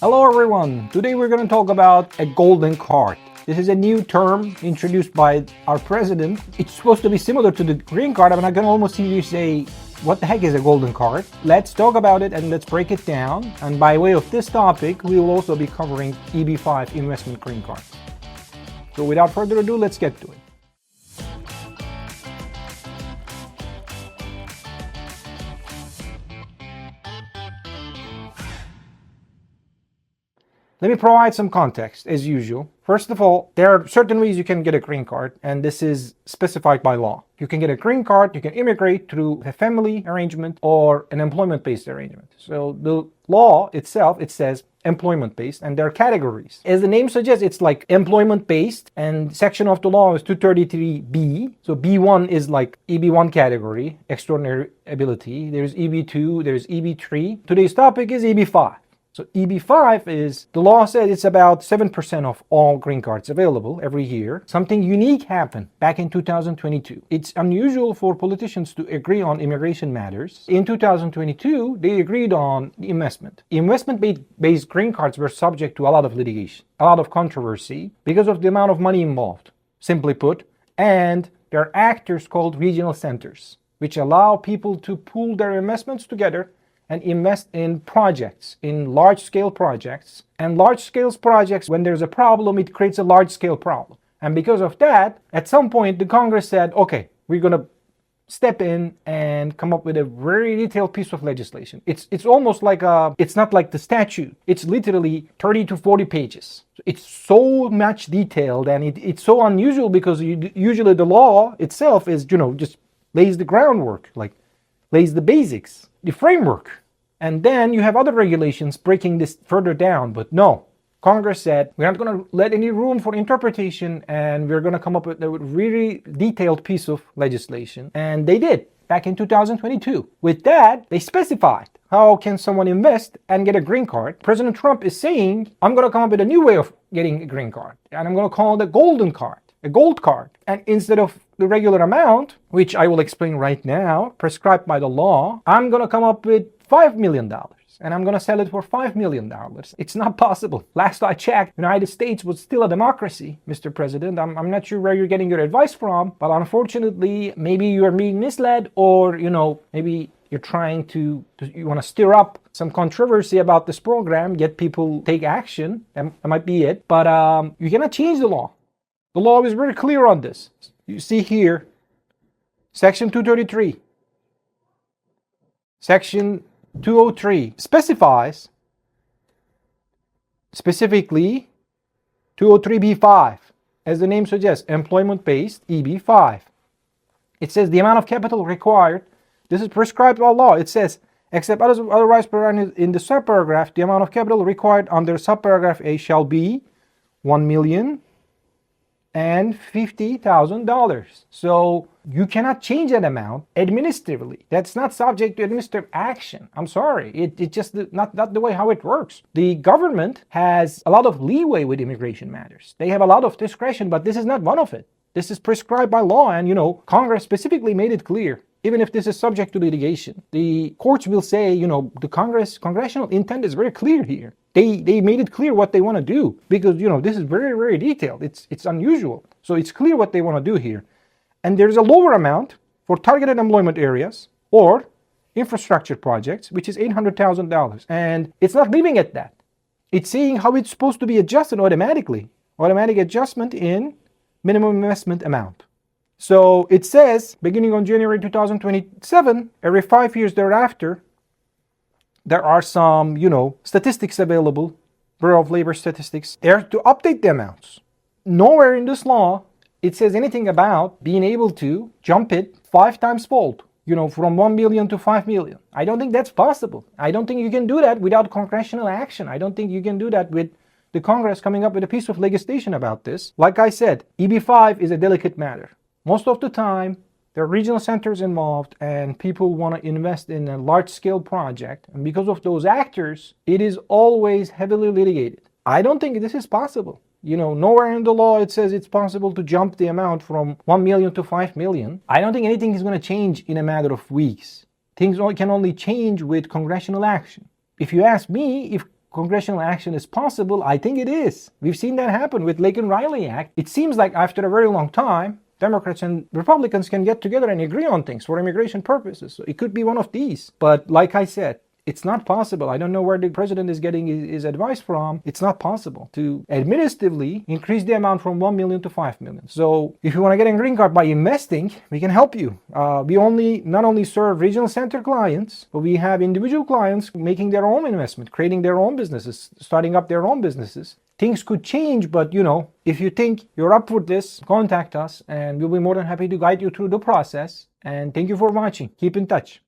Hello everyone! Today we're going to talk about a golden card. This is a new term introduced by our president. It's supposed to be similar to the green card, but I can almost see you say, what the heck is a golden card? Let's talk about it and let's break it down. And by way of this topic, we will also be covering EB5 investment green cards. So without further ado, let's get to it. Let me provide some context, as usual. First of all, there are certain ways you can get a green card, and this is specified by law. You can get a green card, you can immigrate through a family arrangement or an employment-based arrangement. So the law itself, it says employment-based, and there are categories. As the name suggests, it's like employment-based, and section of the law is 233B. So B1 is like EB1 category, extraordinary ability. There's EB2, there's EB3. Today's topic is EB5. So EB5 is, the law says it's about 7% of all green cards available every year. Something unique happened back in 2022. It's unusual for politicians to agree on immigration matters. In 2022, they agreed on investment. Investment-based green cards were subject to a lot of litigation, a lot of controversy because of the amount of money involved, simply put. And there are actors called regional centers, which allow people to pool their investments together and invest in projects, in large-scale projects. And large-scale projects, when there's a problem, it creates a large-scale problem. And because of that, at some point, the Congress said, okay, we're going to step in and come up with a very detailed piece of legislation. It's almost like it's not like the statute. It's literally 30 to 40 pages. It's so much detailed, and it's so unusual because usually the law itself is, just lays the groundwork, like lays the basics, the framework. And then you have other regulations breaking this further down. But no, Congress said, we're not going to let any room for interpretation, and we're going to come up with a really detailed piece of legislation. And they did back in 2022. With that, they specified how can someone invest and get a green card. President Trump is saying, I'm going to come up with a new way of getting a green card, and I'm going to call it a golden card, a gold card. And instead of the regular amount, which I will explain right now, prescribed by the law, I'm going to come up with $5 million, and I'm going to sell it for $5 million. It's not possible. Last I checked, the United States was still a democracy, Mr. President. I'm not sure where you're getting your advice from, but unfortunately, maybe you are being misled, or, maybe you're trying to you want to stir up some controversy about this program, get people take action. That might be it. But you cannot change the law. The law is very clear on this. You see here, Section 233. Section 203 specifies specifically 203B5, as the name suggests, employment-based EB5. It says the amount of capital required, this is prescribed by law. It says, except otherwise provided in the subparagraph, the amount of capital required under subparagraph A shall be $1,050,000. So you cannot change that amount administratively. That's not subject to administrative action. I'm sorry. It's just not the way how it works. The government has a lot of leeway with immigration matters. They have a lot of discretion, but this is not one of it. This is prescribed by law, and Congress specifically made it clear. Even if this is subject to litigation, the courts will say, the congressional intent is very clear here. They made it clear what they want to do because, this is very, very detailed. It's unusual. So it's clear what they want to do here. And there's a lower amount for targeted employment areas or infrastructure projects, which is $800,000. And it's not leaving at that. It's saying how it's supposed to be adjusted automatically. Automatic adjustment in minimum investment amount. So it says, beginning on January 2027, every 5 years thereafter, there are some, statistics available, Bureau of Labor Statistics, there to update the amounts. Nowhere in this law, it says anything about being able to jump it 5 times fold, from 1 million to 5 million. I don't think that's possible. I don't think you can do that without congressional action. I don't think you can do that with the Congress coming up with a piece of legislation about this. Like I said, EB5 is a delicate matter. Most of the time, there are regional centers involved and people want to invest in a large-scale project. And because of those actors, it is always heavily litigated. I don't think this is possible. Nowhere in the law it says it's possible to jump the amount from 1 million to 5 million. I don't think anything is going to change in a matter of weeks. Things can only change with congressional action. If you ask me, if congressional action is possible, I think it is. We've seen that happen with Laken-Riley Act. It seems like after a very long time, Democrats and Republicans can get together and agree on things for immigration purposes. So it could be one of these. But like I said, it's not possible. I don't know where the president is getting his advice from. It's not possible to administratively increase the amount from 1 million to 5 million. So if you want to get a green card by investing, we can help you. We not only serve regional center clients, but we have individual clients making their own investment, creating their own businesses, starting up their own businesses. Things could change, but if you think you're up for this, contact us and we'll be more than happy to guide you through the process. And thank you for watching. Keep in touch.